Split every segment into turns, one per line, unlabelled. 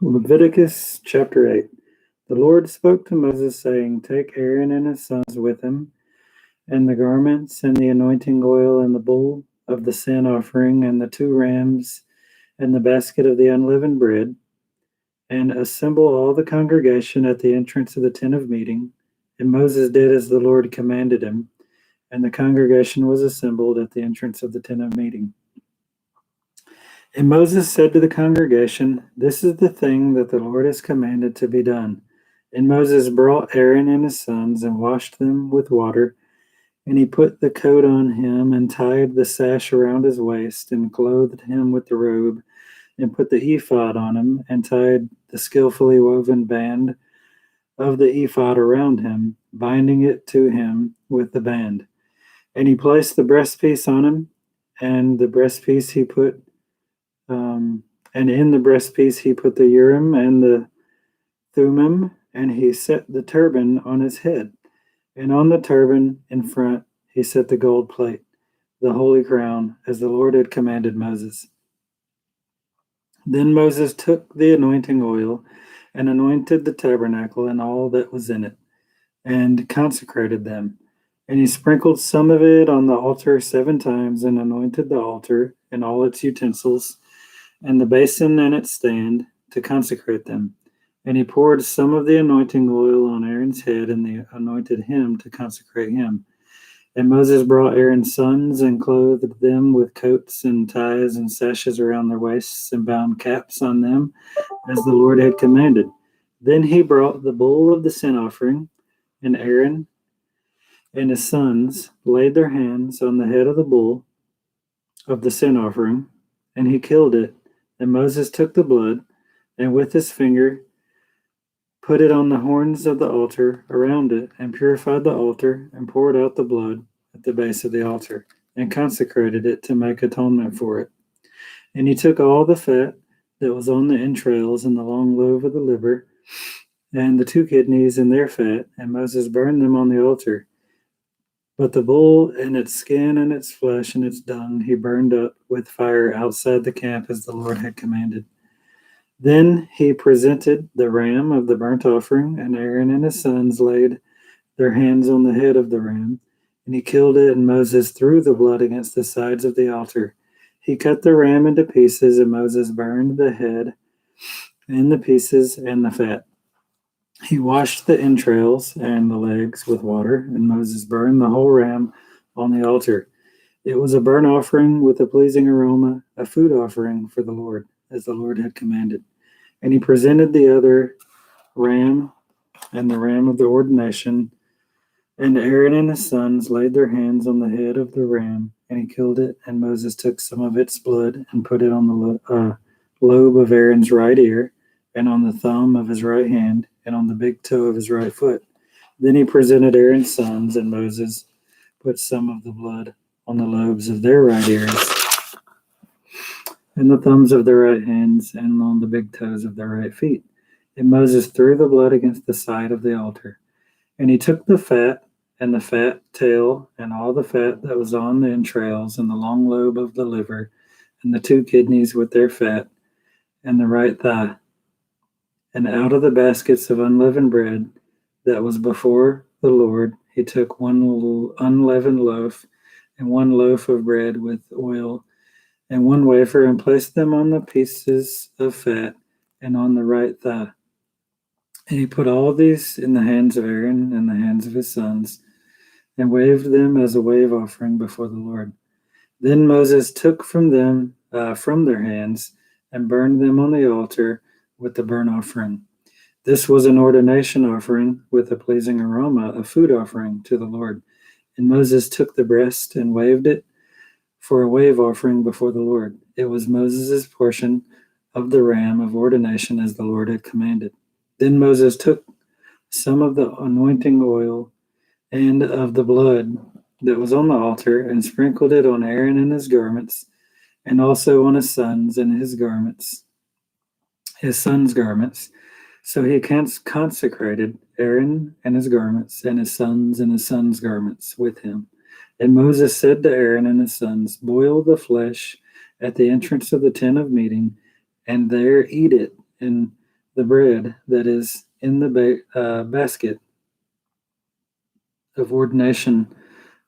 Leviticus chapter 8. The Lord spoke to Moses, saying, Take Aaron and his sons with him, and the garments, and the anointing oil, and the bull of the sin offering, and the 2 rams, and the basket of the unleavened bread, and assemble all the congregation at the entrance of the tent of meeting. And Moses did as the Lord commanded him, and the congregation was assembled at the entrance of the tent of meeting. And Moses said to the congregation, This is the thing that the Lord has commanded to be done. And Moses brought Aaron and his sons and washed them with water. And he put the coat on him and tied the sash around his waist and clothed him with the robe and put the ephod on him and tied the skillfully woven band of the ephod around him, binding it to him with the band. And he placed the breastpiece on him, and the breastpiece he put and in the breastpiece he put the Urim and the Thummim, and he set the turban on his head. And on the turban in front he set the gold plate, the holy crown, as the Lord had commanded Moses. Then Moses took the anointing oil and anointed the tabernacle and all that was in it, and consecrated them. And he sprinkled some of it on the altar 7 times, and anointed the altar and all its utensils, and the basin and its stand, to consecrate them. And he poured some of the anointing oil on Aaron's head, and they anointed him to consecrate him. And Moses brought Aaron's sons and clothed them with coats and ties and sashes around their waists, and bound caps on them, as the Lord had commanded. Then he brought the bull of the sin offering, and Aaron and his sons laid their hands on the head of the bull of the sin offering, and he killed it. And Moses took the blood, and with his finger put it on the horns of the altar around it, and purified the altar, and poured out the blood at the base of the altar, and consecrated it to make atonement for it. And he took all the fat that was on the entrails, and the long lobe of the liver, and the 2 kidneys and their fat, and Moses burned them on the altar. But the bull and its skin and its flesh and its dung he burned up with fire outside the camp, as the Lord had commanded. Then he presented the ram of the burnt offering, and Aaron and his sons laid their hands on the head of the ram, and he killed it, and Moses threw the blood against the sides of the altar. He cut the ram into pieces, and Moses burned the head and the pieces and the fat. He washed the entrails and the legs with water, and Moses burned the whole ram on the altar. It was a burnt offering with a pleasing aroma, a food offering for the Lord, as the Lord had commanded. And he presented the other ram and the ram of the ordination, and Aaron and his sons laid their hands on the head of the ram, and he killed it. And Moses took some of its blood and put it on the lobe of Aaron's right ear, and on the thumb of his right hand, and on the big toe of his right foot. Then he presented Aaron's sons, and Moses put some of the blood on the lobes of their right ears, and the thumbs of their right hands, and on the big toes of their right feet. And Moses threw the blood against the side of the altar. And he took the fat, and the fat tail, and all the fat that was on the entrails, and the long lobe of the liver, and the 2 kidneys with their fat, and the right thigh. And out of the baskets of unleavened bread that was before the Lord, he took 1 unleavened loaf, and 1 loaf of bread with oil, and 1 wafer, and placed them on the pieces of fat, and on the right thigh. And he put all these in the hands of Aaron and the hands of his sons, and waved them as a wave offering before the Lord. Then Moses took from their hands, and burned them on the altar with the burnt offering. This was an ordination offering with a pleasing aroma, a food offering to the Lord. And Moses took the breast and waved it for a wave offering before the Lord. It was Moses' portion of the ram of ordination, as the Lord had commanded. Then Moses took some of the anointing oil and of the blood that was on the altar, and sprinkled it on Aaron and his garments, and also on his sons and his sons' garments. So he consecrated Aaron and his garments, and his sons' garments with him. And Moses said to Aaron and his sons, Boil the flesh at the entrance of the tent of meeting, and there eat it, and the bread that is in the basket of ordination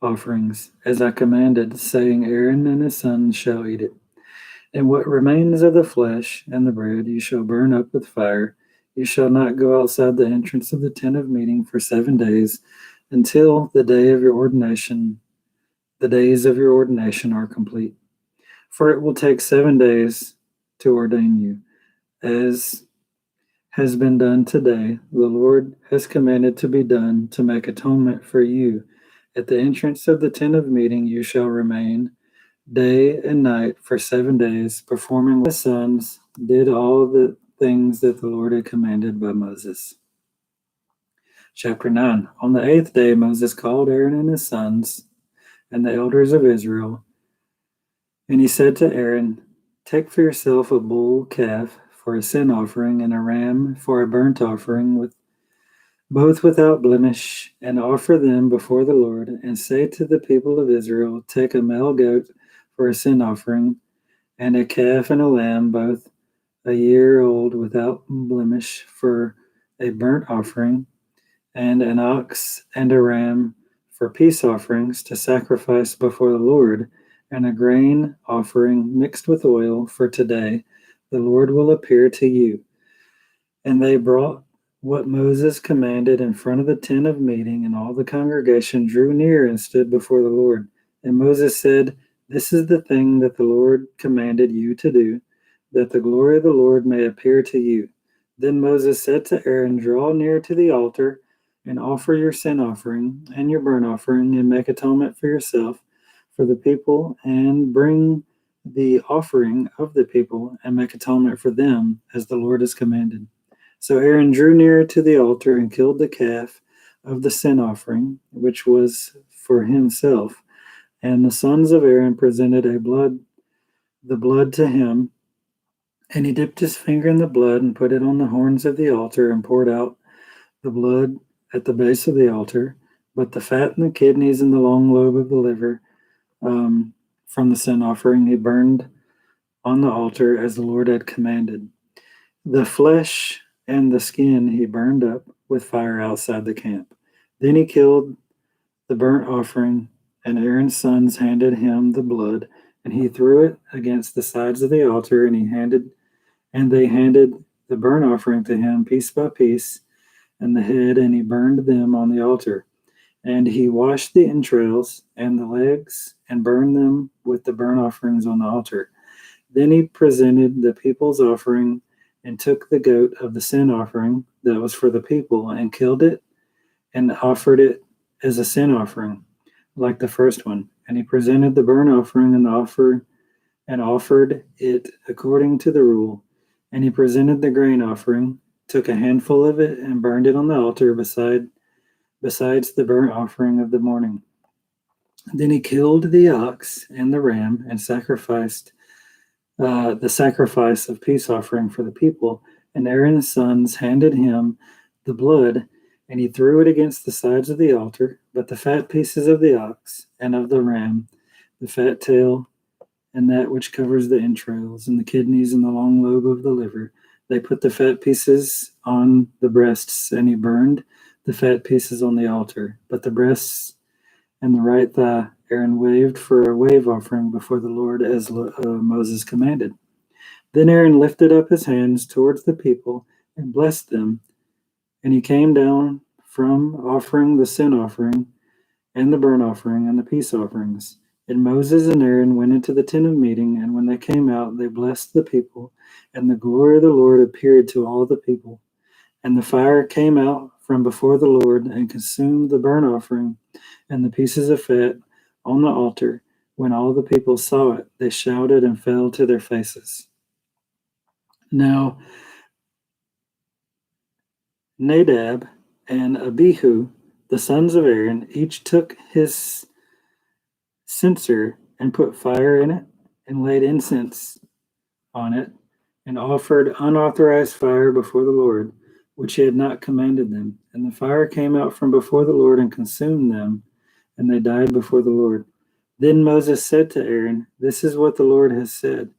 offerings, as I commanded, saying, Aaron and his sons shall eat it. And what remains of the flesh and the bread you shall burn up with fire. You shall not go outside the entrance of the tent of meeting for 7 days until the days of your ordination are complete. For it will take 7 days to ordain you, as has been done today. The Lord has commanded to be done to make atonement for you. At the entrance of the tent of meeting you shall remain day and night for 7 days, performing what the sons did all the things that the Lord had commanded by Moses. Chapter 9. On the 8th day Moses called Aaron and his sons and the elders of Israel, and he said to Aaron, Take for yourself a bull calf for a sin offering and a ram for a burnt offering, with both without blemish, and offer them before the Lord, and say to the people of Israel, Take a male goat for a sin offering, and a calf and a lamb, both a year old without blemish, for a burnt offering, and an ox and a ram for peace offerings to sacrifice before the Lord, and a grain offering mixed with oil for today. The Lord will appear to you. And they brought what Moses commanded in front of the tent of meeting, and all the congregation drew near and stood before the Lord. And Moses said, This is the thing that the Lord commanded you to do, that the glory of the Lord may appear to you. Then Moses said to Aaron, Draw near to the altar, and offer your sin offering and your burnt offering, and make atonement for yourself, for the people, and bring the offering of the people, and make atonement for them, as the Lord has commanded. So Aaron drew near to the altar and killed the calf of the sin offering, which was for himself. And the sons of Aaron presented the blood to him, and he dipped his finger in the blood and put it on the horns of the altar and poured out the blood at the base of the altar. But the fat and the kidneys and the long lobe of the liver from the sin offering he burned on the altar as the Lord had commanded. The flesh and the skin he burned up with fire outside the camp. Then he killed the burnt offering, and Aaron's sons handed him the blood, and he threw it against the sides of the altar, and they handed the burnt offering to him piece by piece, and the head, and he burned them on the altar. And he washed the entrails and the legs, and burned them with the burnt offerings on the altar. Then he presented the people's offering, and took the goat of the sin offering that was for the people, and killed it, and offered it as a sin offering, like the first one. And he presented the burnt offering and offered it according to the rule. And he presented the grain offering, took a handful of it, and burned it on the altar besides the burnt offering of the morning. Then he killed the ox and the ram, and sacrificed the sacrifice of peace offering for the people. And Aaron's sons handed him the blood, and he threw it against the sides of the altar. But the fat pieces of the ox and of the ram, the fat tail, and that which covers the entrails, and the kidneys and the long lobe of the liver, they put the fat pieces on the breasts, and he burned the fat pieces on the altar. But the breasts and the right thigh Aaron waved for a wave offering before the Lord, as Moses commanded. Then Aaron lifted up his hands towards the people and blessed them, and he came down from offering the sin offering and the burnt offering and the peace offerings. And Moses and Aaron went into the tent of meeting, and when they came out, they blessed the people, and the glory of the Lord appeared to all the people. And the fire came out from before the Lord and consumed the burnt offering and the pieces of fat on the altar. When all the people saw it, they shouted and fell to their faces. Now Nadab and Abihu, the sons of Aaron, each took his censer and put fire in it, and laid incense on it, and offered unauthorized fire before the Lord, which he had not commanded them. And the fire came out from before the Lord and consumed them, and they died before the Lord. Then Moses said to Aaron, This is what the Lord has said.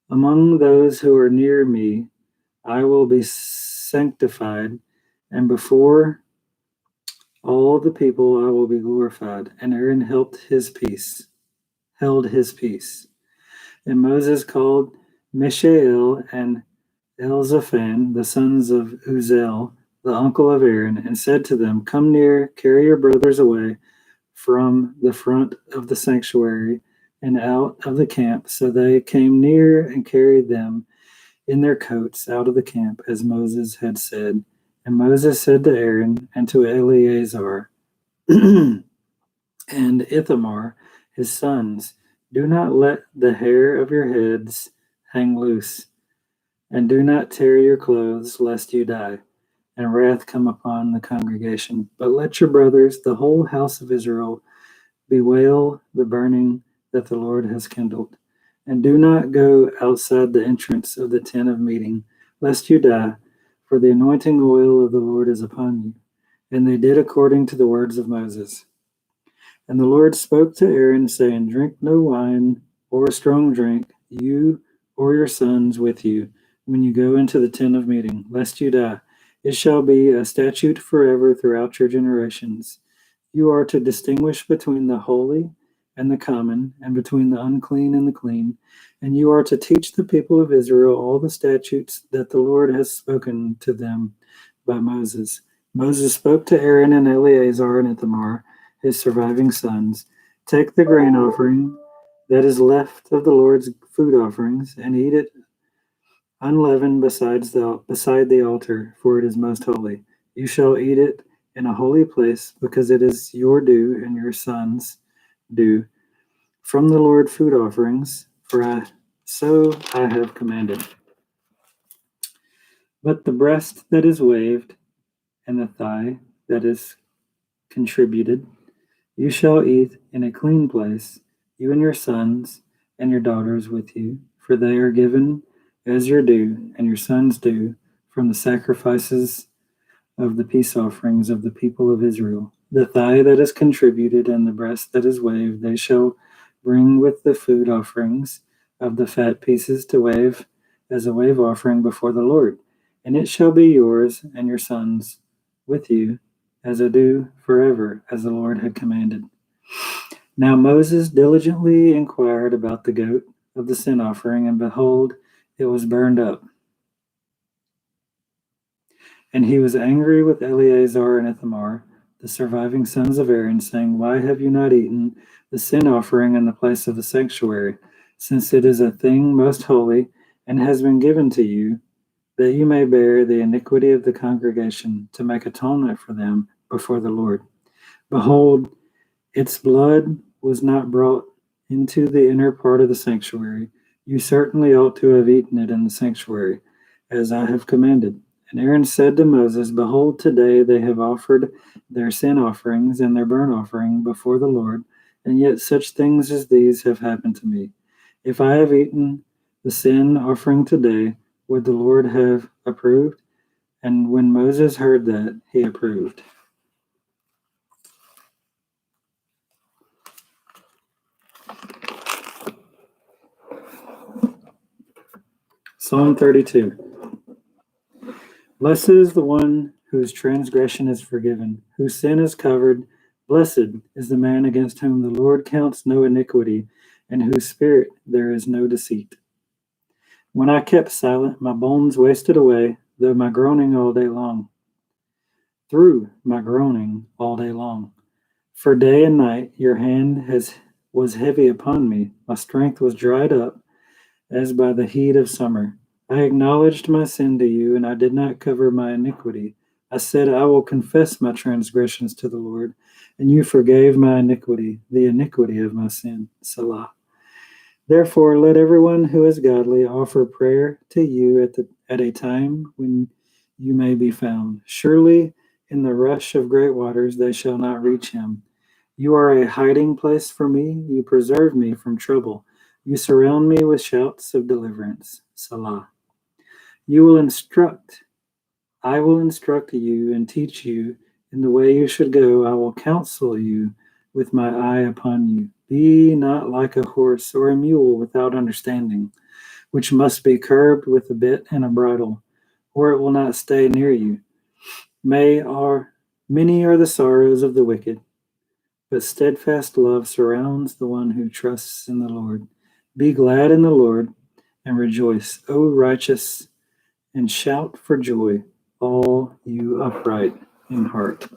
Among those who are near me, I will be sanctified, and before all the people I will be glorified. And Aaron held his peace. And Moses called Mishael and Elzaphan, the sons of Uziel, the uncle of Aaron, and said to them, "Come near, carry your brothers away from the front of the sanctuary and out of the camp." So they came near and carried them in their coats out of the camp, as Moses had said. And Moses said to Aaron and to Eleazar and Ithamar, his sons, "Do not let the hair of your heads hang loose, and do not tear your clothes, lest you die, and wrath come upon the congregation. But let your brothers, the whole house of Israel, bewail the burning that the Lord has kindled. And do not go outside the entrance of the tent of meeting, lest you die, for the anointing oil of the Lord is upon you." And they did according to the words of Moses. And the Lord spoke to Aaron, saying, "Drink no wine or strong drink, you or your sons with you, when you go into the tent of meeting, lest you die. It shall be a statute forever throughout your generations. You are to distinguish between the holy and the common, and between the unclean and the clean. And you are to teach the people of Israel all the statutes that the Lord has spoken to them by Moses." Moses spoke to Aaron and Eleazar and Ithamar, his surviving sons, "Take the grain offering that is left of the Lord's food offerings, and eat it unleavened beside the altar, for it is most holy. You shall eat it in a holy place, because it is your due and your sons' due from the Lord food offerings, so I have commanded. But the breast that is waved and the thigh that is contributed, you shall eat in a clean place, you and your sons and your daughters with you, for they are given as your due and your sons' due from the sacrifices of the peace offerings of the people of Israel. The thigh that is contributed and the breast that is waved, they shall bring with the food offerings of the fat pieces to wave as a wave offering before the Lord. And it shall be yours and your sons with you as a due forever, as the Lord had commanded. Now Moses diligently inquired about the goat of the sin offering, and behold, it was burned up. And he was angry with Eleazar and Ithamar, the surviving sons of Aaron, saying, "Why have you not eaten the sin offering in the place of the sanctuary, since it is a thing most holy, and has been given to you, that you may bear the iniquity of the congregation, to make atonement for them before the Lord? Behold, its blood was not brought into the inner part of the sanctuary. You certainly ought to have eaten it in the sanctuary, as I have commanded." And Aaron said to Moses, "Behold, today they have offered their sin offerings and their burnt offering before the Lord, and yet such things as these have happened to me. If I have eaten the sin offering today, would the Lord have approved?" And when Moses heard that, he approved. Psalm 32. Blessed is the one whose transgression is forgiven, whose sin is covered. Blessed is the man against whom the Lord counts no iniquity, and whose spirit there is no deceit. When I kept silent, my bones wasted away, through my groaning all day long. For day and night your hand was heavy upon me. My strength was dried up as by the heat of summer. I acknowledged my sin to you, and I did not cover my iniquity. I said, "I will confess my transgressions to the Lord," and you forgave my iniquity, the iniquity of my sin. Selah. Therefore, let everyone who is godly offer prayer to you at a time when you may be found. Surely in the rush of great waters they shall not reach him. You are a hiding place for me. You preserve me from trouble. You surround me with shouts of deliverance. Salah. I will instruct you and teach you in the way you should go. I will counsel you with my eye upon you. Be not like a horse or a mule without understanding, which must be curbed with a bit and a bridle, or it will not stay near you. Many are the sorrows of the wicked, but steadfast love surrounds the one who trusts in the Lord. Be glad in the Lord and rejoice, O righteous, and shout for joy, all you upright in heart.